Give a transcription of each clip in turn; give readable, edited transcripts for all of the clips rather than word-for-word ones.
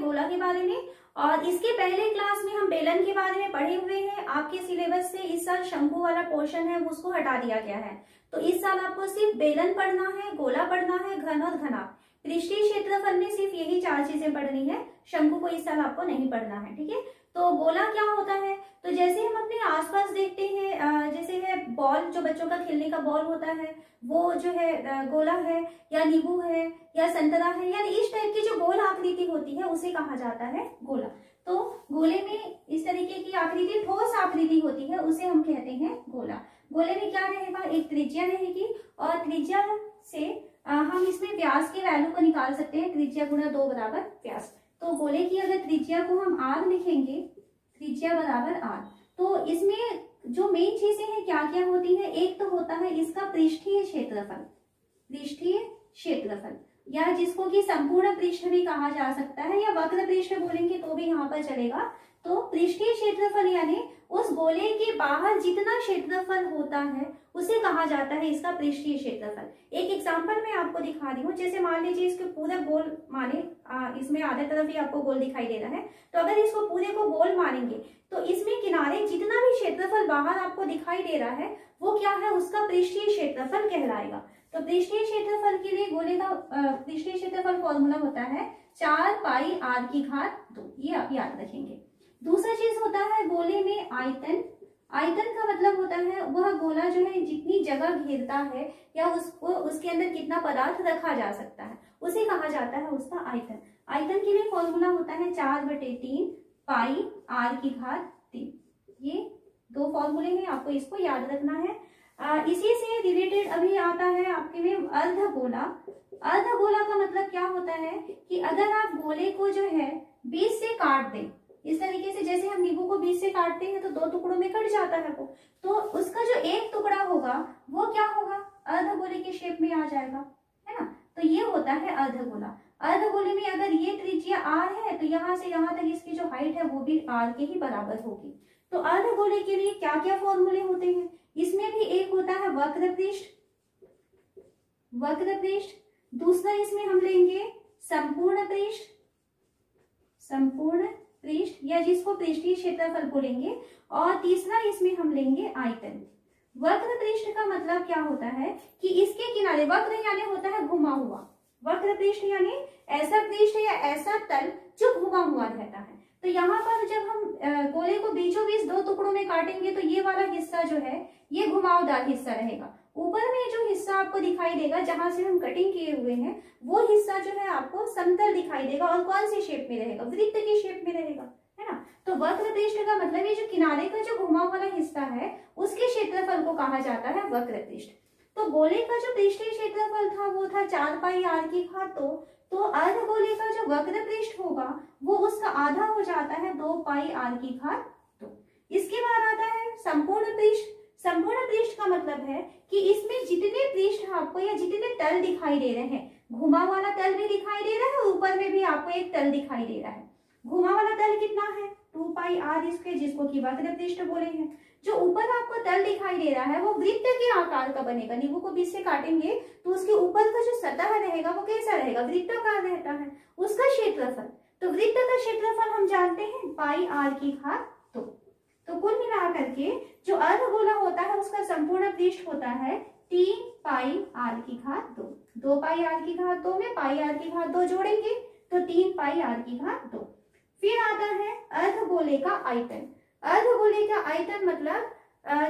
गोला के बारे में, और इसके पहले क्लास में हम बेलन के बारे में पढ़े हुए हैं। आपके सिलेबस से इस साल शंकु वाला पोर्शन है उसको हटा दिया गया है, तो इस साल आपको सिर्फ बेलन पढ़ना है, गोला पढ़ना है, घन और घनाभ। पृष्ठीय क्षेत्रफल में सिर्फ यही 4 चीजें पढ़नी है, शंकु को इस साल आपको नहीं पढ़ना है, ठीक है। तो गोला क्या होता है, तो जैसे हम अपने आसपास देखते हैं, जैसे है बॉल, जो बच्चों का खेलने का बॉल होता है, वो जो है गोला है, या नींबू है, या संतरा है, यानी इस टाइप की जो गोल आकृति होती है उसे कहा जाता है गोला। तो गोले में इस तरीके की आकृति, ठोस आकृति होती है, उसे हम कहते हैं गोला। गोले में क्या रहेगा, एक त्रिज्या रहेगी, और त्रिज्या से हम इसमें व्यास के वैल्यू को निकाल सकते हैं, त्रिज्या गुणा 2 बराबर व्यास। तो गोले की अगर त्रिज्या को हम r लिखेंगे, त्रिज्या बराबर r, तो इसमें जो मेन चीजें हैं क्या क्या होती है, एक तो होता है इसका पृष्ठीय क्षेत्रफल, पृष्ठीय क्षेत्रफल, या जिसको कि संपूर्ण पृष्ठ भी कहा जा सकता है, या वक्र पृष्ठ बोलेंगे तो भी यहाँ पर चलेगा। तो पृष्ठीय क्षेत्रफल यानी उस गोले के बाहर जितना क्षेत्रफल होता है उसे कहा जाता है इसका पृष्ठीय क्षेत्रफल। एक एग्जांपल मैं आपको दिखा रही हूँ, जैसे मान लीजिए इसके पूरा गोल माने, इसमें आधे तरफ ही आपको गोल दिखाई दे रहा है, तो अगर इसको पूरे को गोल मानेंगे तो इसमें किनारे जितना भी क्षेत्रफल बाहर आपको दिखाई दे रहा है वो क्या है, उसका पृष्ठीय क्षेत्रफल कहलाएगा। तो पृष्ठीय क्षेत्रफल के लिए गोले का पृष्ठीय क्षेत्रफल फॉर्मूला होता है 4 पाई r की घात 2, ये आप याद रखेंगे। दूसरा चीज होता है गोले में आयतन। आयतन का मतलब होता है वह गोला जो है जितनी जगह घेरता है, या उसको उसके अंदर कितना पदार्थ रखा जा सकता है, उसे कहा जाता है उसका आयतन। आयतन के लिए फॉर्मूला होता है 4/3 पाई r की घात 3। ये 2 फॉर्मूले हैं, आपको इसको याद रखना है। इसी से रिलेटेड अभी आता है आपके में अर्धगोला। अर्धगोला का मतलब क्या होता है कि अगर आप गोले को जो है बीच से काट दें, इस तरीके से जैसे हम नींबू को बीच से काटते हैं तो 2 टुकड़ों में कट जाता है वो, तो उसका जो एक टुकड़ा होगा वो क्या होगा, अर्धगोले के शेप में आ जाएगा, है ना। तो ये होता है अर्धगोला। अर्धगोले में अगर ये त्रिज्या r है तो यहाँ से यहाँ तक इसकी जो हाइट है वो भी r के ही बराबर होगी। तो अर्धगोले के लिए क्या क्या फॉर्मूले होते हैं, इसमें भी एक होता है वक्र पृष्ठ, वक्र पृष्ठ। दूसरा इसमें हम लेंगे संपूर्ण पृष्ठ, संपूर्ण पृष्ठ, या जिसको पृष्ठीय क्षेत्रफल बोलेंगे। और तीसरा इसमें हम लेंगे आयतन। वक्र पृष्ठ का मतलब क्या होता है कि इसके किनारे, वक्र यानी होता है घुमा हुआ, वक्र पृष्ठ यानी ऐसा पृष्ठ या ऐसा तल जो घुमा हुआ रहता है। तो यहाँ पर जब हम गोले को बीचों बीच 2 टुकड़ों में काटेंगे तो ये वाला हिस्सा जो है ये घुमावदार हिस्सा रहेगा। ऊपर में जो हिस्सा आपको दिखाई देगा जहां से हम कटिंग किए हुए हैं वो हिस्सा जो है आपको समतल दिखाई देगा, और कौन सी शेप में रहेगा, वृत्त की शेप में रहेगा, है ना। तो वक्र पृष्ठ का मतलब ये जो किनारे का जो घुमा वाला हिस्सा है उसके क्षेत्रफल को कहा जाता है वक्र पृष्ठ। तो गोले का जो पृष्ठीय क्षेत्रफल था वो था 4 पाई r की घात 2, तो अर्धगोले का जो वक्र पृष्ठ होगा वो उसका आधा हो जाता है 2 पाई r की घात 2। इसके बाद आता है संपूर्ण पृष्ठ। संपूर्ण पृष्ठ का मतलब है कि इसमें जितने पृष्ठ आपको या जितने तल दिखाई दे रहे हैं, घुमा वाला तल भी दिखाई दे रहा है और ऊपर में भी आपको एक तल दिखाई दे रहा है। घुमा वाला तल कितना है, 2 पाई r स्क्वायर, जिसको कि वक्र पृष्ठ बोले हैं। जो ऊपर आपको तल दिखाई दे रहा है वो वृत्त के आकार का बनेगा। नींबू को बीच से काटेंगे तो उसके ऊपर का जो सतह रहेगा वो कैसा रहेगा, वृत्ताकार रहता है, उसका क्षेत्रफल। तो वृत्त का क्षेत्रफल हम जानते हैं पाई r की घात 2। तो कुल मिलाकर के जो अर्धगोला होता है उसका संपूर्ण पृष्ठ होता है 3 पाई r की घात 2। 2 पाई r की घात 2 में पाई r की घात 2 जोड़ेंगे तो 3 पाई r की घात 2। फिर आता है अर्धगोले का आयतन। अर्धगोले का आयतन मतलब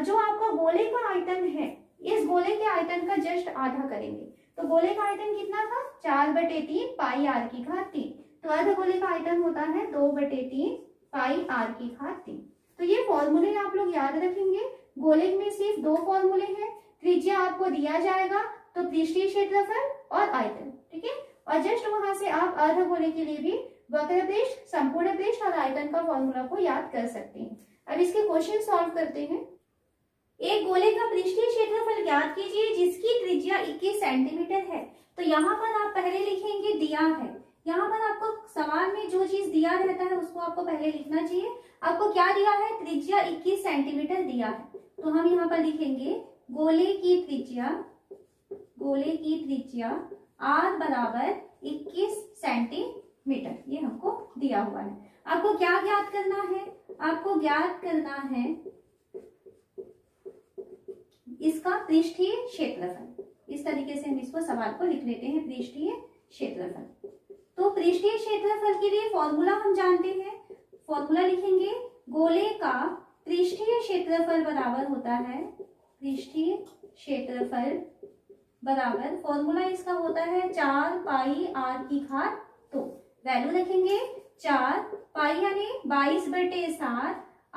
जो आपका गोले का आयतन है, इस गोले के आयतन का जस्ट आधा करेंगे। तो गोले का आयतन कितना था, 4/3 पाई r की घात 3। तो अर्धगोले का आयतन होता है 2/3 पाई r की घात 3। तो ये फॉर्मूले आप लोग याद रखेंगे। गोले में सिर्फ 2 फॉर्मूले हैं, त्रिज्या आपको दिया जाएगा तो पृष्ठीय क्षेत्रफल और आयतन, ठीक है। और जस्ट वहां से आप अर्धगोले के लिए भी वक्र पृष्ठ, संपूर्ण पृष्ठ और आयतन का फॉर्मूला को याद कर सकते हैं। अब इसके क्वेश्चन सॉल्व करते हैं। एक गोले का पृष्ठीय क्षेत्रफल ज्ञात कीजिए जिसकी त्रिज्या 21 सेंटीमीटर है। तो यहाँ पर आप पहले लिखेंगे दिया है। यहाँ पर आपको सवाल में जो चीज दिया रहता है उसको आपको पहले लिखना चाहिए। आपको क्या दिया है, त्रिज्या 21 सेंटीमीटर दिया है, तो हम यहाँ पर लिखेंगे गोले की त्रिज्या r बराबर 21 सेंटीमीटर। मीटर, ये हमको दिया हुआ है। आपको क्या ज्ञात करना है? आपको ज्ञात करना है इसका पृष्ठीय क्षेत्रफल। इस तरीके से हम इसको सवाल को लिख लेते हैं, पृष्ठीय क्षेत्रफल। तो पृष्ठीय क्षेत्रफल के लिए फॉर्मूला हम जानते हैं, फॉर्मूला लिखेंगे, गोले का पृष्ठीय क्षेत्रफल बराबर होता है, पृष्ठीय क्षेत्रफल बराबर, फॉर्मूला इसका होता है 4 पाई r की घात 2। वैल्यू रखेंगे 4 पाई यानी 22/7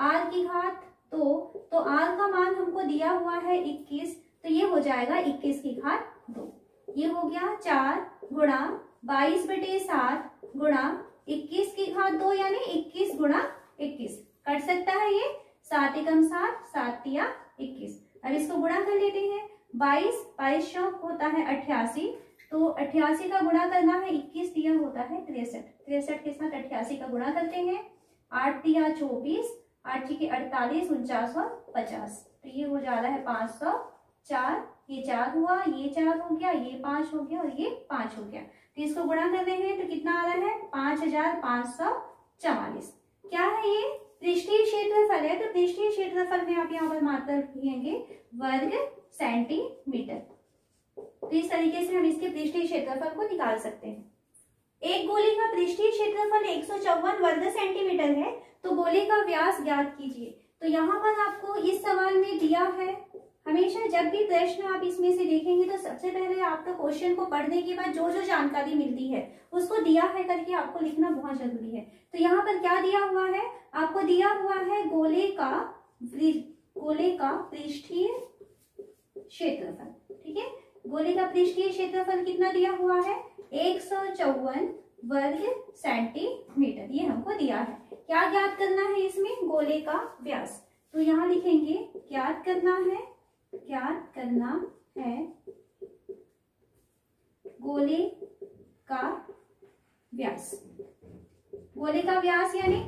r की घात 2, तो r का मान हमको दिया हुआ है 21, तो ये हो जाएगा 21 की घात 2। ये हो गया 4 गुणा 22/7 गुणा 21 की घात 2 यानी 21 गुणा 21, कट सकता है ये, 7 एकम 7, 7 तिया 21। अब इसको गुणा कर लेते हैं, 22 चौक होता है 88, तो 88 का गुणा करना है, 21 तिया होता है 63, 63 के साथ 88 का गुणा करते हैं, 8 तिया 24, 8 के 48, 49 और 50, तो ये हो जा रहा है 504, ये 4 हुआ, ये 4 हो गया, ये 5 हो गया और ये 5 हो गया, तो इसको गुणा कर रहे हैं तो कितना आ रहा है 5544। क्या है ये? पृष्ठीय क्षेत्रफल है, तो पृष्ठीय क्षेत्रफल में आप यहाँ पर मात्रा लिखेंगे वर्ग सेंटीमीटर। तो इस तरीके से हम इसके पृष्ठीय क्षेत्रफल को निकाल सकते हैं। एक गोले का पृष्ठीय क्षेत्रफल 154 वर्ग सेंटीमीटर है, तो गोले का व्यास ज्ञात कीजिए। तो यहाँ पर आपको इस सवाल में दिया है, हमेशा जब भी प्रश्न आप इसमें से देखेंगे तो सबसे पहले आपको क्वेश्चन को पढ़ने के बाद जो जो जानकारी मिलती है उसको दिया है करके आपको लिखना बहुत जरूरी है। तो यहाँ पर क्या दिया हुआ है? आपको दिया हुआ है गोले का पृष्ठीय क्षेत्रफल, ठीक है। गोले का पृष्ठीय क्षेत्रफल कितना दिया हुआ है? 154 वर्ग सेंटीमीटर, ये हमको दिया है। क्या ज्ञात करना है इसमें? गोले का व्यास। तो यहाँ लिखेंगे ज्ञात करना है गोले का व्यास। गोले का व्यास यानी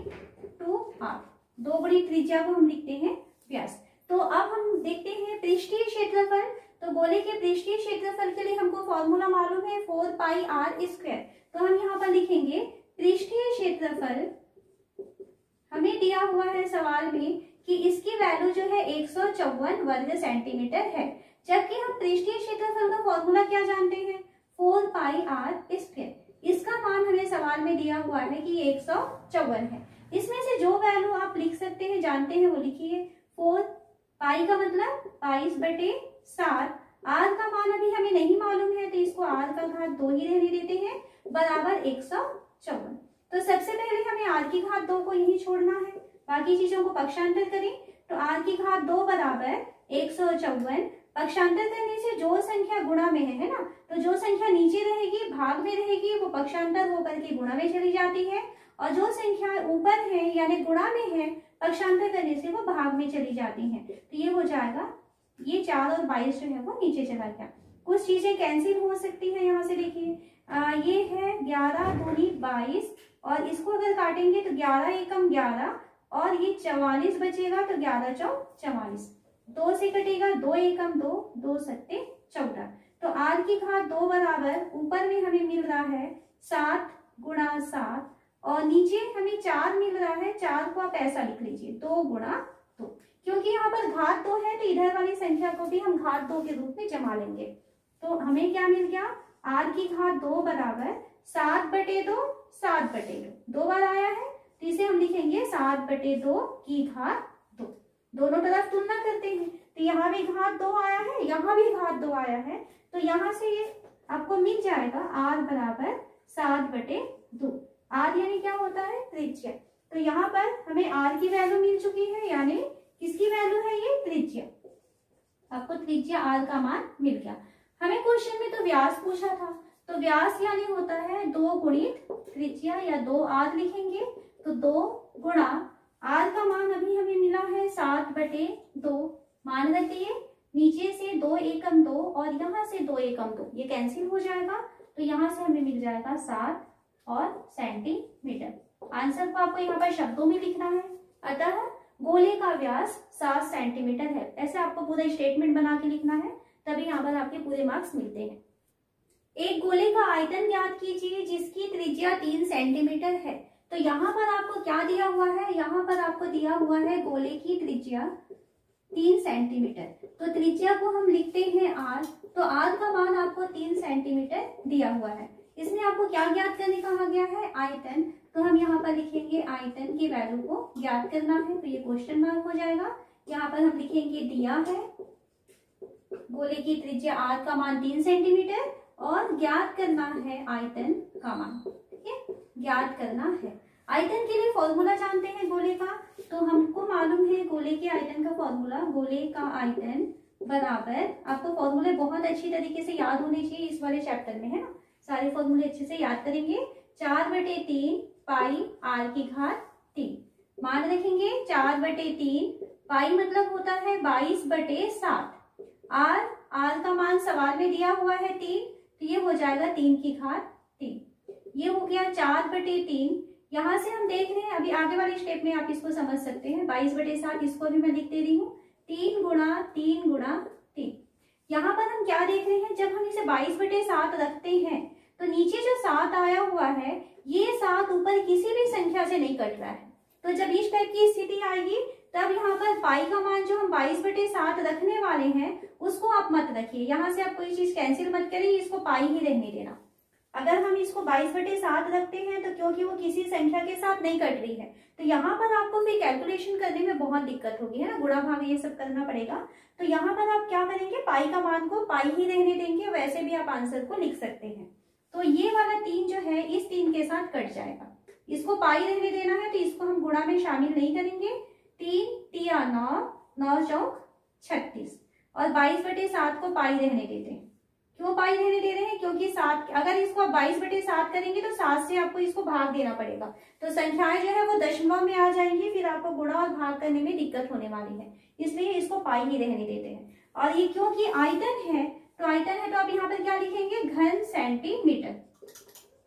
2r, 2 बड़ी त्रिज्या को हम लिखते हैं व्यास। तो अब हम देखते हैं पृष्ठीय क्षेत्रफल। तो गोले के पृष्ठीय क्षेत्रफल के लिए हमको फॉर्मूला मालूम है 4 पाई r²। तो हम यहाँ पर लिखेंगे पृष्ठीय क्षेत्रफल, हमें दिया हुआ है सवाल में कि इसकी वैल्यू जो है 154 वर्ग सेंटीमीटर है, जबकि हम पृष्ठीय क्षेत्रफल का फॉर्मूला क्या जानते हैं? 4 पाई r²। इसका मान हमें सवाल में दिया हुआ है कि 154 है। इसमें से जो वैल्यू आप लिख सकते हैं, जानते हैं, वो लिखिए। 4 पाई का मतलब 22/7, r का मान अभी हमें नहीं मालूम है, तो इसको r का घात 2 ही रहने देते हैं, बराबर 154। तो सबसे पहले हमें r की घात 2 को यही छोड़ना है, बाकी चीजों को पक्षांतर करें। तो r की घात 2 बराबर 154, पक्षांतर करने से जो संख्या गुणा में है ना, तो जो संख्या नीचे रहेगी भाग में रहेगी वो पक्षांतर होकर के गुणा में चली जाती है, और जो संख्या ऊपर है यानी गुणा में है पक्षांतर करने से वो भाग में चली जाती है। तो ये हो जाएगा, ये 4 और 22 जो है वो नीचे चला गया। कुछ चीजें कैंसिल हो सकती है, यहाँ से देखिए, ये है 11 दूनी 22, और इसको अगर काटेंगे तो 11 एकम 11, और ये 44 बचेगा, तो 11 चौक 44, 2 से कटेगा 2 एकम 2, 2 सत्ते 14। तो r की घात 2 बराबर, ऊपर में हमें मिल रहा है 7 गुणा 7, और नीचे हमें 4 मिल रहा है, 4 को आप ऐसा लिख लीजिए 2 गुणा 2, क्योंकि यहाँ पर घात 2 है तो इधर वाली संख्या को भी हम घात 2 के रूप में जमा लेंगे। तो हमें क्या मिल गया? r की घात 2 बराबर 7/2, 7/2, 2 बार आया है, तो इसे हम लिखेंगे 7/2 की घात 2। दोनों तरफ तुलना करते हैं, तो यहाँ भी घात 2 आया है, यहाँ भी घात 2 आया है, तो यहाँ से ये आपको मिल जाएगा r बराबर 7/2। r यानी क्या होता है? त्रिज्या। तो यहाँ पर हमें r की वैल्यू मिल चुकी है, यानी किसकी वैल्यू है? ये त्रिज्या। आपको त्रिज्या r का मान मिल गया। हमें क्वेश्चन में तो व्यास पूछा था, तो व्यास यानी होता है 2 गुणित त्रिज्या, या 2r लिखेंगे, तो 2 गुणा r का मान अभी हमें मिला है 7/2, मान रख दिए, नीचे से 2 एकम 2 और यहाँ से 2 एकम 2, ये कैंसिल हो जाएगा, तो यहाँ से हमें मिल जाएगा 7 और सेंटीमीटर। आंसर को आपको यहाँ पर शब्दों में लिखना है। अतः गोले का व्यास 7 सेंटीमीटर है। ऐसे आपको पूरा स्टेटमेंट बना के लिखना है, तभी यहाँ पर आपके पूरे मार्क्स मिलते हैं। एक गोले का आयतन ज्ञात कीजिए जिसकी त्रिज्या 3 सेंटीमीटर है। तो यहाँ पर आपको क्या दिया हुआ है, यहाँ पर आपको दिया हुआ है गोले की त्रिज्या 3 सेंटीमीटर। तो त्रिज्या को हम लिखते हैं r, तो r का मान आपको 3 सेंटीमीटर दिया हुआ है। इसमें आपको क्या ज्ञात करने कहा गया है, आयतन। तो हम यहाँ पर लिखेंगे आयतन की वैल्यू को ज्ञात करना है, तो ये क्वेश्चन मार्क हो जाएगा। यहाँ पर हम लिखेंगे दिया है गोले की त्रिज्या r का मान 3 सेंटीमीटर और ज्ञात करना है आयतन का मान। ठीक है, ज्ञात करना है। आयतन के लिए फॉर्मूला जानते हैं गोले का, तो हमको मालूम है गोले के आयतन का फॉर्मूला, गोले का आयतन बराबर, आपको फॉर्मूले बहुत अच्छी तरीके से याद होने चाहिए इस वाले चैप्टर में, है ना। सारे फॉर्मूले अच्छे से याद करेंगे। 4/3 पाई r की घात 3, मान रखेंगे 4/3, पाई मतलब होता है 22/7, r का मान सवाल में दिया हुआ है 3, तो ये हो जाएगा 3 की घात 3। ये हो गया 4/3। यहाँ से हम देख रहे हैं, अभी आगे वाले स्टेप में आप इसको समझ सकते हैं। 22/7 इसको भी मैं लिख दे रही हूँ, 3 गुणा 3 गुणा 3। यहाँ पर हम क्या देख रहे हैं, जब हम इसे 22/7 रखते हैं तो नीचे जो 7 आया हुआ है, ये 7 ऊपर किसी भी संख्या से नहीं कट रहा है। तो जब इस टाइप की स्थिति आएगी तब यहाँ पर पाई का मान जो हम 22/7 रखने वाले हैं उसको आप मत रखिए। यहाँ से आप कोई चीज कैंसिल मत करिए, इसको पाई ही रहने देना। अगर हम इसको 22/7 रखते हैं तो क्योंकि वो किसी संख्या के साथ नहीं कट रही है, तो यहाँ पर आपको फिर कैलकुलेशन करने में बहुत दिक्कत होगी, है ना, गुणा भाग ये सब करना पड़ेगा। तो यहाँ पर आप क्या करेंगे, पाई का मान को पाई ही रहने देंगे, वैसे भी आप आंसर को लिख सकते हैं। तो ये वाला 3 जो है इस 3 के साथ कट जाएगा, इसको पाई रहने देना है, तो इसको हम गुणा में शामिल नहीं करेंगे। 3 तिया 9, 9 चौक 36, और 22/7 को पाई रहने देते हैं। क्यों पाई रहने दे रहे हैं, क्योंकि 7, अगर इसको आप 22/7 करेंगे तो 7 से आपको इसको भाग देना पड़ेगा, तो संख्याएं जो है वो दशमलव में आ जाएंगी, फिर आपको गुणा और भाग करने में दिक्कत होने वाली है, इसलिए इसको पाई ही रहने देते हैं। और ये क्योंकि आयतन है, तो आयतन है तो आप यहाँ पर क्या लिखेंगे, घन सेंटीमीटर।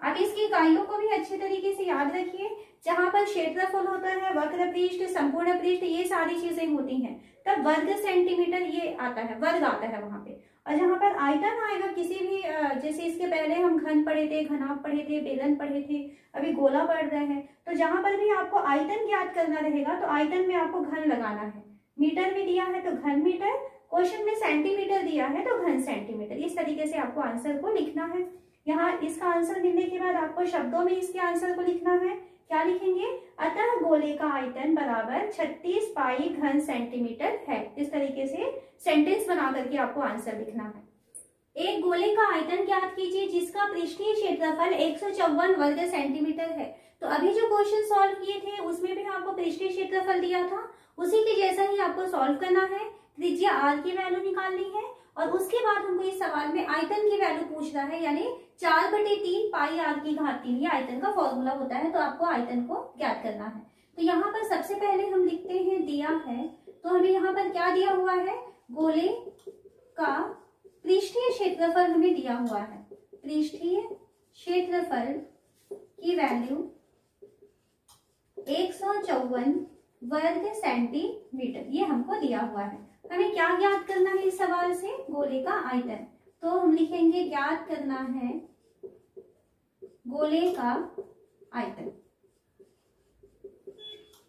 आप इसकी इकाइयों को भी अच्छे तरीके से याद रखिए। जहां पर क्षेत्रफल होता है, वक्र पृष्ठ, संपूर्ण पृष्ठ, ये सारी चीजें होती हैं, तब वर्ग सेंटीमीटर ये आता है, वर्ग आता है वहां पे। और जहां पर आयतन आएगा किसी भी, जैसे इसके पहले हम घन पढ़े थे, घनाभ पढ़े थे, बेलन पढ़े थे, अभी गोला पढ़ रहे हैं, तो जहां पर भी आपको आयतन ज्ञात करना रहेगा तो आयतन में आपको घन लगाना है। मीटर में दिया है तो घन मीटर, क्वेश्चन में सेंटीमीटर दिया है तो घन सेंटीमीटर। इस तरीके से आपको आंसर को लिखना है। यहाँ इसका आंसर मिलने के बाद आपको शब्दों में इसके आंसर को लिखना है। क्या लिखेंगे, अतः गोले का आयतन बराबर 36 पाई घन सेंटीमीटर है। इस तरीके से सेंटेंस बना करके आपको आंसर लिखना है। एक गोले का आयतन ज्ञात कीजिए जिसका पृष्ठीय क्षेत्रफल 154 वर्ग सेंटीमीटर है। तो अभी जो क्वेश्चन सॉल्व किए थे उसमें भी आपको पृष्ठीय क्षेत्रफल दिया था, उसी के जैसा ही आपको सॉल्व करना है। त्रिज्या r की वैल्यू निकालनी है और उसके बाद हमको इस सवाल में आयतन की वैल्यू पूछ रहा है, यानी 4/3 पाई r की घात 3, ये आयतन का फॉर्मूला होता है, तो आपको आयतन को ज्ञात करना है। तो यहाँ पर सबसे पहले हम लिखते हैं दिया है, तो हमें यहाँ पर क्या दिया हुआ है, गोले का पृष्ठीय क्षेत्रफल हमें दिया हुआ है। पृष्ठीय क्षेत्रफल की वैल्यू 154 वर्ग सेंटीमीटर, ये हमको दिया हुआ है। हमें क्या ज्ञात करना है इस सवाल से, गोले का आयतन। तो हम लिखेंगे ज्ञात करना है गोले का आयतन।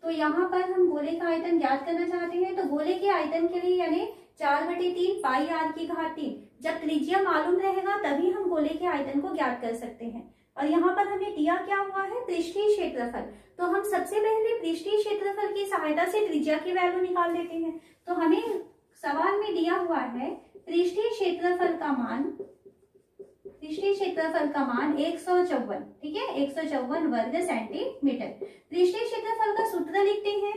तो यहाँ पर हम गोले का आयतन ज्ञात करना चाहते हैं, तो गोले के आयतन के लिए यानी 4/3 पाई r की घात 3, जब त्रिज्या मालूम रहेगा तभी हम गोले के आयतन को ज्ञात कर सकते हैं। और यहाँ पर हमें दिया क्या हुआ है, पृष्ठीय क्षेत्रफल। तो हम सबसे पहले पृष्ठीय क्षेत्रफल की सहायता से त्रिज्या की वैल्यू निकाल लेते हैं। तो हमें सवाल में दिया हुआ है पृष्ठीय क्षेत्रफल का मान 154, ठीक है, 154 वर्ग सेंटीमीटर। पृष्ठीय क्षेत्रफल का सूत्र लिखते हैं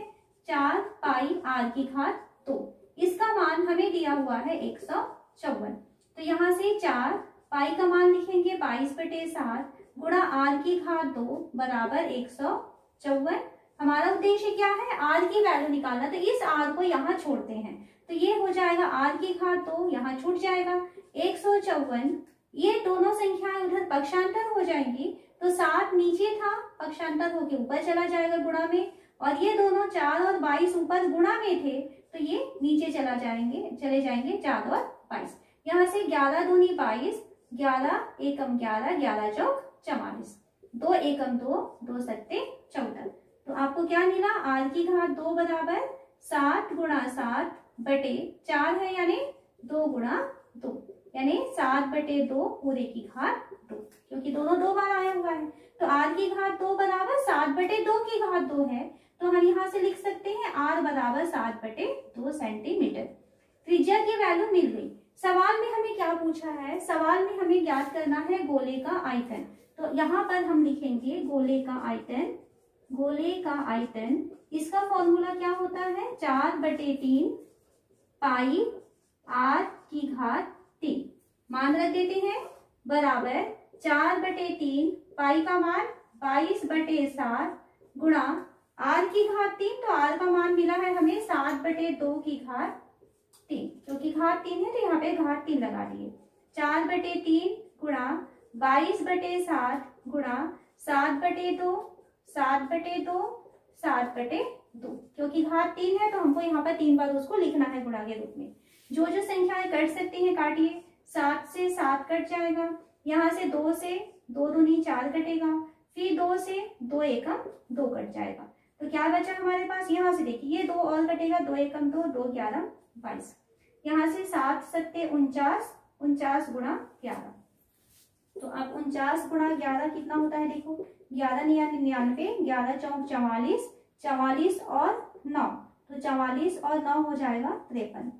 4 पाई r की घात 2, इसका मान हमें दिया हुआ है 154। तो यहाँ से 4 पाई का मान लिखेंगे 22/7 गुणा r की घात 2 बराबर 154। हमारा उद्देश्य क्या है, r की वैल्यू निकालना, तो इस r को यहाँ छोड़ते हैं, तो ये हो जाएगा r की घात 2, यहाँ छूट जाएगा 154। ये दोनों संख्याएं उधर पक्षांतर हो जाएंगी, तो 7 नीचे था, पक्षांतर होके ऊपर चला जाएगा गुणा में, और ये दोनों 4 और 22 ऊपर गुणा में थे, तो ये नीचे चले जाएंगे 4 और 22। यहाँ से 11 दूनी 22, 11 एकम 11, 11 चौक 44, 2 एकम 2, 2 सत्ते 14। तो आपको क्या मिला, r की घात 2 बराबर 7 गुणा 7 बटे 4 है, यानी 2 गुणा 2, यानी 7 बटे 2 पूरे की घात 2, क्योंकि दोनों 2 बार आया हुआ है। तो r की घात 2 बराबर 7 बटे 2 की घात 2 है, तो हम यहाँ से लिख सकते हैं r बराबर 7 बटे 2 सेंटीमीटर। त्रिज्या की वैल्यू मिल गई। सवाल में हमें क्या पूछा है, सवाल में हमें ज्ञात करना है गोले का आयतन। तो यहाँ पर हम लिखेंगे गोले का आयतन, गोले का आयतन, इसका फॉर्मूला क्या होता है, 4/3 पाई r की घात 3, मान रख देते हैं, बराबर 4/3 पाई का मान 22/7 गुणा r की घात 3, तो r का मान मिला है हमें 7/2 की घात 3, क्योंकि घात 3 है तो यहाँ पे घात 3 लगा दिए। 4/3 गुणा 22/7 गुणा 7/2, 7/2, 7/2, क्योंकि घात 3 है तो हमको यहाँ पर 3 बार उसको लिखना है गुणा के रूप में। जो जो संख्याएं कट सकती हैं काटिए, 7 से 7 कट जाएगा, यहाँ से 2 से 2 दूनी 4 कटेगा, फिर 2 से 2 एकम 2 कट जाएगा, तो क्या बचा हमारे पास, यहाँ से देखिए ये 2 और कटेगा, 2 एकम 2, 2 11 22, यहाँ से 7 सत्ते 49, 49 गुणा 11, तो अब 49 गुणा 11 कितना होता है, देखो 11 99, 11 चौक 44, 44 और 9, तो 44 और 9 हो जाएगा 53,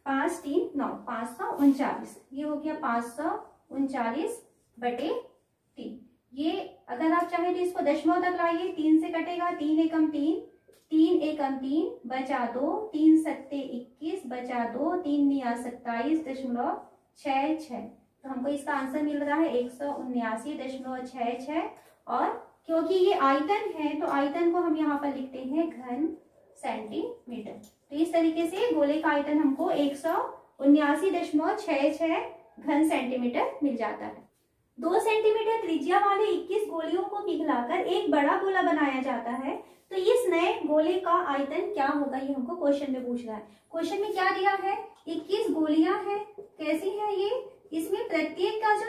5 3 9, 539, ये हो गया 539 बटे 3। ये अगर आप चाहे तो इसको दशमलव तक लाइए, 3 से कटेगा, 3 एकम 3, 3 एकम 3 बचा 2, 3 सत्ते 21 बचा 2, 3 निया 27.66, तो हमको इसका आंसर मिल रहा है 179.66। और क्योंकि ये आयतन है तो आयतन को हम यहाँ पर लिखते हैं घन सेंटीमीटर। तो इस तरीके से गोले का आयतन हमको 179.66 घन सेंटीमीटर मिल जाता है। 2 सेंटीमीटर त्रिज्या वाले 21 गोलियों को पिघलाकर एक बड़ा गोला बनाया जाता है, तो इस नए गोले का आयतन क्या होगा, ये हमको क्वेश्चन में पूछ रहा है। क्वेश्चन में क्या दिया है, 21 गोलियां हैं, कैसी है ये, इसमें प्रत्येक का जो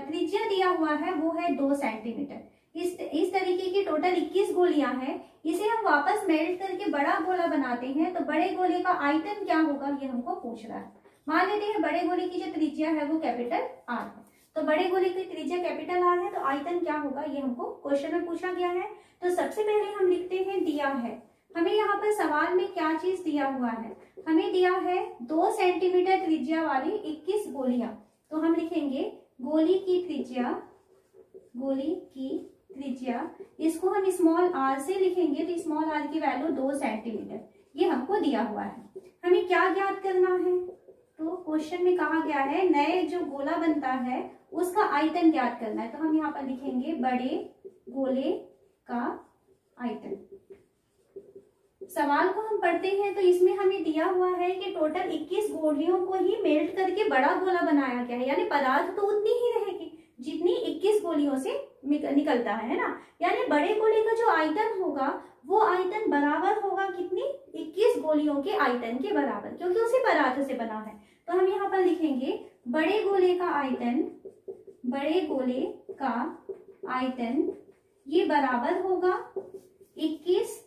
त्रिज्या दिया हुआ है वो है 2 सेंटीमीटर। इस तरीके की टोटल 21 गोलियां हैं, इसे हम वापस मेल्ट करके बड़ा गोला बनाते हैं, तो बड़े गोले का आयतन क्या होगा ये हमको पूछ रहा है। मान लेते हैं बड़े गोले की जो त्रिज्या है वो कैपिटल R है, तो बड़े गोले की त्रिज्या कैपिटल R है, तो आयतन क्या होगा ये हमको क्वेश्चन में पूछा गया है। तो सबसे पहले हम लिखते हैं दिया है, हमें यहाँ पर सवाल में क्या चीज दिया हुआ है, हमें दिया है 2 सेंटीमीटर त्रिज्या वाली 21 गोलियां, तो हम लिखेंगे गोली की त्रिज्या, गोली की त्रिज्या, इसको हम स्मॉल r से लिखेंगे, तो स्मॉल r की वैल्यू 2 सेंटीमीटर, ये हमको दिया हुआ है। हमें क्या ज्ञात करना है, तो क्वेश्चन में कहा गया है नए जो गोला बनता है उसका आयतन ज्ञात करना है, तो हम यहाँ पर लिखेंगे बड़े गोले का आयतन। सवाल को हम पढ़ते हैं तो इसमें हमें दिया हुआ है कि टोटल 21 गोलियों को ही मेल्ट करके बड़ा गोला बनाया गया है, यानी पदार्थ तो उतनी ही रहेगी जितनी 21 गोलियों से निकलता है ना, यानी बड़े गोले का जो आयतन होगा वो आयतन बराबर होगा कितनी, 21 गोलियों के आयतन के बराबर, क्योंकि उसी पदार्थ से बना है। तो हम यहाँ पर लिखेंगे बड़े गोले का आयतन, बड़े गोले का आयतन ये बराबर होगा 21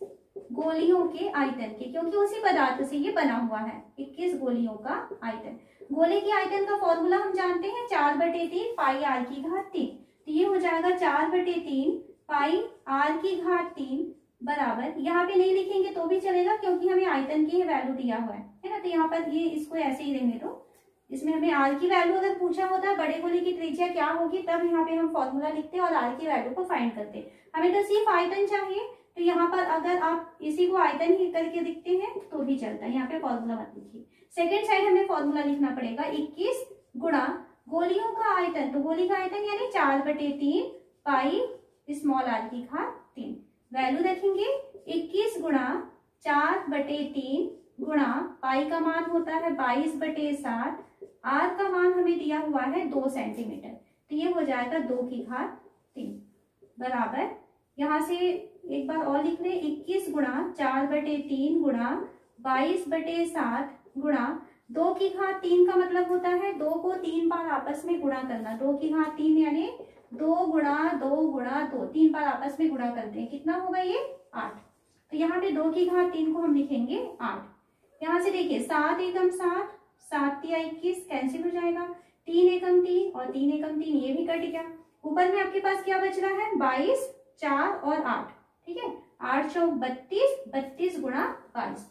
गोलियों के आयतन के, क्योंकि उसी पदार्थ से ये बना हुआ है 21 गोलियों का आयतन। गोले के आयतन का फॉर्मूला हम जानते हैं 4/3 पाई r की घात 3, तो ये हो जाएगा 4/3 पाई r की घात 3 बराबर, यहाँ पे नहीं लिखेंगे तो भी चलेगा क्योंकि हमें आयतन की वैल्यू दिया हुआ है ना, तो यहाँ पर ये इसको ऐसे ही रहने दो। इसमें हमें r की वैल्यू अगर पूछा होता बड़े गोले की त्रिज्या क्या होगी, तब यहाँ पे हम फॉर्मूला लिखते और r की वैल्यू को फाइंड करते। हमें तो सिर्फ आयतन चाहिए, तो यहाँ पर अगर आप इसी को आयतन ही करके लिखते हैं तो भी चलता है, यहाँ पे फॉर्मूला मत लिखिए। सेकेंड साइड हमें फॉर्मूला लिखना पड़ेगा 21 गुणा गोलियों का आयतन, तो गोली का आयतन यानी 4/3 पाई स्मॉल r की घात 3, वैल्यू रखेंगे 21 गुणा 4/3 गुणा पाई का मान होता है 22/7, r का मान हमें दिया हुआ है 2 सेंटीमीटर, तो ये हो जाएगा 2 की घात 3 बराबर, यहाँ से एक बार और लिख लें 21 गुणा 4/3 गुणा 22/7 गुणा 2 की घात 3 का मतलब होता है 2 को 3 बार आपस में गुणा करना। 2 की घात 3 यानी 2 गुणा 2 गुणा 2, 3 बार आपस में गुणा करते हैं। कितना होगा ये? 8। तो यहाँ पे 2 की घात 3 को हम लिखेंगे 8। यहाँ से देखिए 7 एकम 7, 7 तिया 21, कैंसिल हो जाएगा। 3 एकम 3 और 3 एकम 3, ये भी कट गया। ऊपर में आपके पास क्या बच रहा है? 22, 4 और 8। ठीक है, 8 चौक 32, 32 गुणा 22,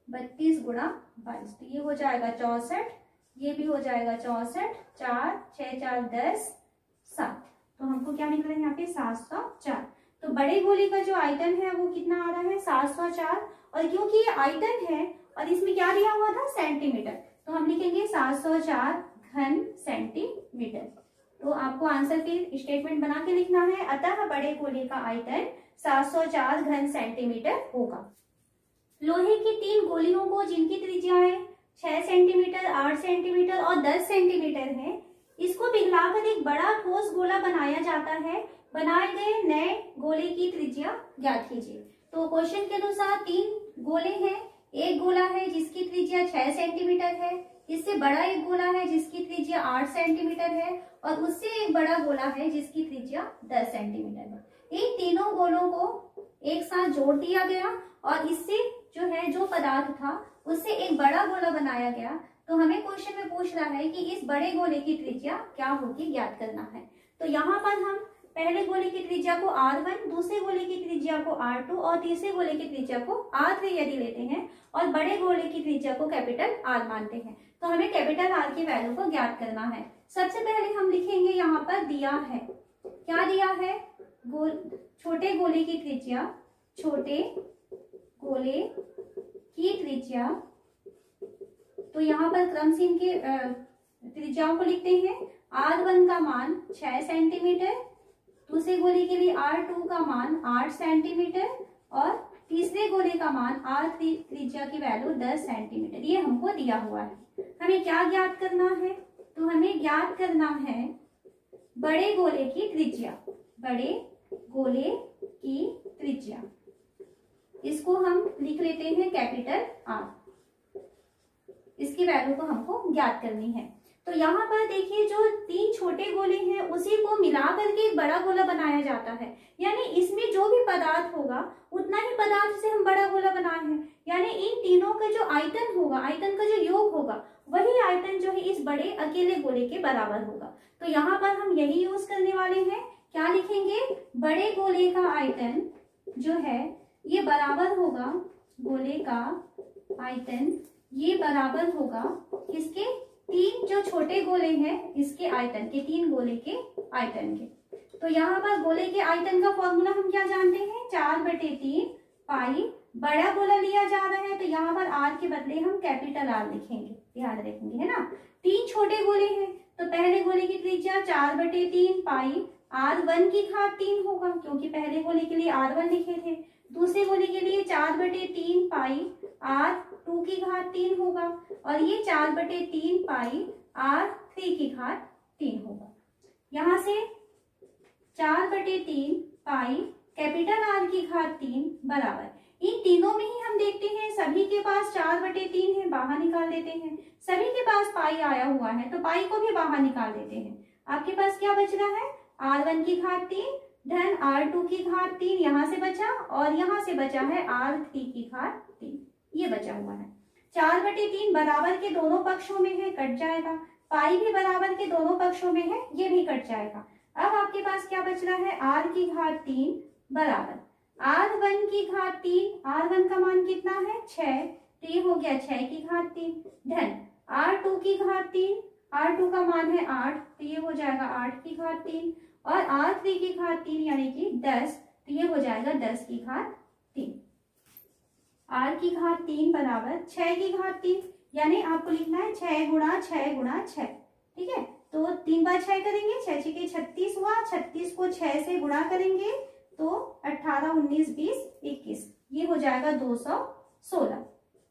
32 गुणा 22, तो ये हो जाएगा 64, ये भी हो जाएगा 64, 4 6 4 10 7। तो हमको क्या निकला है यहाँ पे? 704। तो बड़े गोले का जो आयतन है वो कितना आ रहा है? 704। और क्योंकि ये आयतन है और इसमें क्या दिया हुआ था? सेंटीमीटर, तो हम लिखेंगे 704 घन सेंटीमीटर। तो आपको आंसर के स्टेटमेंट बना के लिखना है। अतः बड़े गोले का आयतन 704 घन सेंटीमीटर होगा। लोहे की 3 गोलियों को जिनकी त्रिज्याएं 6 सेंटीमीटर, 8 सेंटीमीटर और 10 सेंटीमीटर है, इसको पिघलाकर एक बड़ा ठोस गोला बनाया जाता है। बनाए गए नए गोले की त्रिज्या ज्ञात कीजिए। तो क्वेश्चन के अनुसार 3 गोले हैं। एक गोला है जिसकी त्रिज्या 6 सेंटीमीटर है, इससे बड़ा एक गोला है जिसकी त्रिज्या 8 सेंटीमीटर है और उससे एक बड़ा गोला है जिसकी त्रिज्या 10 सेंटीमीटर है। इन तीनों गोलों को एक साथ जोड़ दिया गया और इससे जो है जो पदार्थ था उससे एक बड़ा गोला बनाया गया। तो हमें क्वेश्चन में पूछ रहा है कि इस बड़े गोले की त्रिज्या क्या होगी, ज्ञात करना है। तो यहाँ पर हम पहले गोले की त्रिज्या को R1, दूसरे गोले की त्रिज्या को R2 और तीसरे गोले की त्रिज्या को R3 यदि लेते हैं और बड़े गोले की त्रिज्या को कैपिटल R मानते हैं, तो हमें कैपिटल R की वैल्यू को ज्ञात करना है। सबसे पहले हम लिखेंगे, यहाँ पर दिया है, क्या दिया है? छोटे गोले की त्रिज्या, छोटे गोले की त्रिज्या। तो यहाँ पर क्रम से इनके त्रिज्याओं को लिखते हैं। R1 का मान 6 सेंटीमीटर, दूसरे गोले के लिए R2 का मान 8 सेंटीमीटर और तीसरे गोले का मान R3 त्रिज्या की वैल्यू 10 सेंटीमीटर। ये हमको दिया हुआ है। हमें क्या ज्ञात करना है? तो हमें ज्ञात करना है बड़े गोले की त्रिज्या, बड़े गोले की त्रिज्या। इसको हम लिख लेते हैं कैपिटल R। इसकी वैल्यू को हमको ज्ञात करनी है। तो यहाँ पर देखिए जो 3 छोटे गोले हैं उसी को मिला करके एक बड़ा गोला बनाया जाता है। यानी इसमें जो भी पदार्थ होगा उतना ही पदार्थ से हम बड़ा गोला बनाए हैं। यानी इन तीनों का जो आयतन होगा, आयतन का जो योग होगा, वही आयतन जो है इस बड़े अकेले गोले के बराबर होगा। तो यहाँ पर हम यही यूज करने वाले हैं। क्या लिखेंगे? बड़े गोले का आयतन जो है ये बराबर होगा, गोले का आयतन ये बराबर होगा इसके 3 जो छोटे गोले हैं इसके आयतन के, 3 गोले के आयतन के। तो यहाँ पर गोले के आयतन का फॉर्मूला हम क्या जानते हैं? 4/3 पाई। बड़ा गोला लिया जा रहा है तो यहाँ पर R के बदले हम कैपिटल R लिखेंगे, ध्यान रखेंगे, है ना। 3 छोटे गोले हैं तो पहले गोले की त्रिज्या 4/3 पाई R1 की घात 3 होगा, क्योंकि पहले गोले के लिए R1 लिखे थे। दूसरे गोले के लिए 4/3 पाई R2 की घात 3 होगा और ये 4/3 पाई R3 की घात 3 होगा। यहाँ से 4/3 पाई कैपिटल R की घात 3 बराबर, इन तीनों में ही हम देखते हैं सभी के पास 4/3 है, बाहर निकाल देते हैं। सभी के पास पाई आया हुआ है तो पाई को भी बाहर निकाल देते हैं। आपके पास क्या बच रहा है? R1 की घात 3 धन R2 की घात 3 यहाँ से बचा और यहाँ से बचा है R3 की घात 3, ये बचा हुआ है। 4/3 बराबर के दोनों पक्षों में है, कट जाएगा। पाई भी बराबर के दोनों पक्षों में है, ये भी कट जाएगा। अब आपके पास क्या बच रहा है? R की घात 3 बराबर R1 की घात 3, R1 का मान कितना है? 6, तो ये हो गया 6 की घात 3 धन R2 की घात 3, R2 का मान है 8, तो ये हो जाएगा 8 की घात 3 और R3 की घात 3 यानी कि 10, तो ये हो जाएगा 10 की घात 3। R की घात 3 बराबर 6 की घात 3, यानी आपको लिखना है 6 गुणा 6 गुणा 6, ठीक है। तो 3 बार 6 करेंगे, 6 6 36 हुआ, 36 को 6 से गुणा करेंगे तो 18 19 20 21, ये हो जाएगा 216।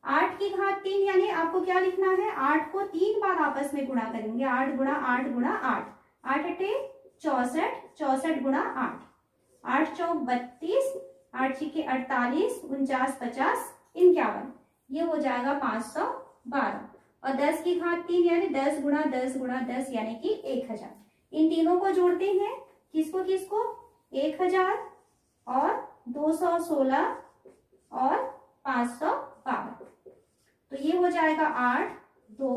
8 की घात 3 यानी आपको क्या लिखना है? 8 को 3 बार आपस में गुणा करेंगे, 8 गुणा 8 गुणा 8, 8 अटे 64, 64 गुणा 8, 8 चौक 32, 8 छीके 48, 49 50 51, ये हो जाएगा 500 12 और 10 की घात 3 यानी 10 गुणा 10 गुणा 10 यानी कि 1000। इन तीनों को जोड़ते हैं, किसको किसको, 1000 और 216 और 512। तो ये हो जाएगा 8 2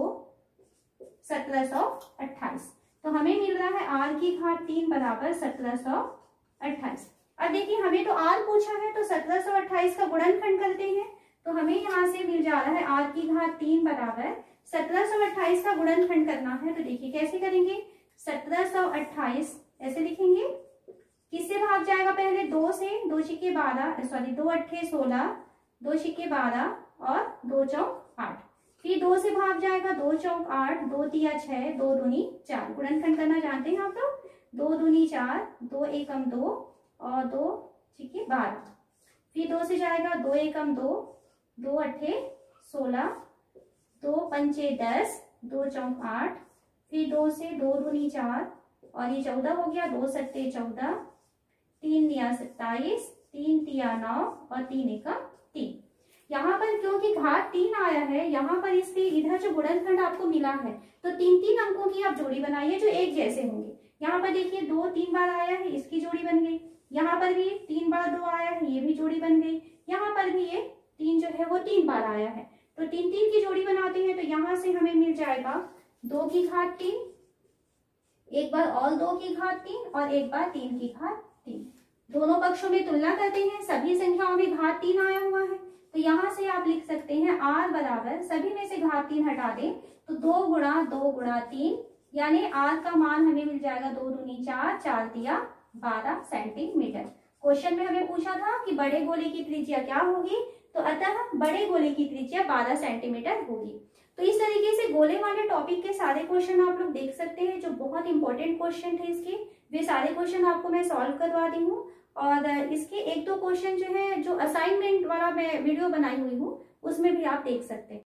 1728। तो हमें मिल रहा है r की घात 3 बराबर 1728। अब देखिए हमें तो r पूछा है, तो 1728 का गुणनखंड करते हैं। तो हमें यहाँ से मिल जा रहा है r की घात 3 बराबर 1728 का गुणनखंड करना है। तो देखिए कैसे करेंगे, 1728 ऐसे लिखेंगे, किससे भाग जाएगा पहले, 2 से, 2 छिके 12 सॉरी 2 अट्ठे 16, 2 छिके 12 और 2 चौक 8। फिर 2 से भाग जाएगा, 2 चौक 8, 2 तिया 6, 2 दूनी 4। गुणनखंड करना जानते हैं आप लोग, 2 दूनी 4, 2 एकम 2 और 2 छिके 12। फिर 2 से जाएगा, 2 एकम 2, 2 अट्ठे 16, 2 पंचे 10, 2 चौक 8। फिर 2 से 2 दूनी 4 और ये 14 हो गया, 2 सत्ते 14, 3 निया 27, 3 तिया 9 और 3 एकम 3। यहाँ पर क्योंकि घात 3 आया है, यहाँ पर इसके इधर जो गुणनखंड आपको मिला है, तो 3-3 अंकों की आप जोड़ी बनाइए जो एक जैसे होंगे। यहाँ पर देखिए 2 3 बार आया है, इसकी जोड़ी बन गई। यहाँ पर भी 3 बार 2 आया है, ये भी जोड़ी बन गई। यहाँ पर भी ये 3 जो है वो 3 बार आया है, तो 3-3 की जोड़ी बनाते हैं। तो यहाँ से हमें मिल जाएगा 2 की घात 3, एक बार और 2 की घात 3 और एक बार 3 की घात 3। दोनों पक्षों में तुलना करते हैं, सभी संख्याओं में घात 3 आया हुआ है। तो यहाँ से आप लिख सकते हैं r बराबर, सभी में से घात 3 हटा दें तो 2 गुणा 3 यानी r का मान हमें मिल जाएगा 2 दूनी 4, 4 तिया 12 सेंटीमीटर। क्वेश्चन में हमें पूछा था कि बड़े गोले की त्रिज्या क्या होगी, तो अतः बड़े गोले की त्रिज्या 12 सेंटीमीटर होगी। तो इस तरीके से गोले वाले टॉपिक के सारे क्वेश्चन आप लोग देख सकते हैं, जो बहुत इंपॉर्टेंट क्वेश्चन थे इसके, वे सारे क्वेश्चन आपको मैं सॉल्व करवा दी हूँ। और इसके 1-2 क्वेश्चन जो है, जो असाइनमेंट वाला मैं वीडियो बनाई हुई हूँ, उसमें भी आप देख सकते हैं।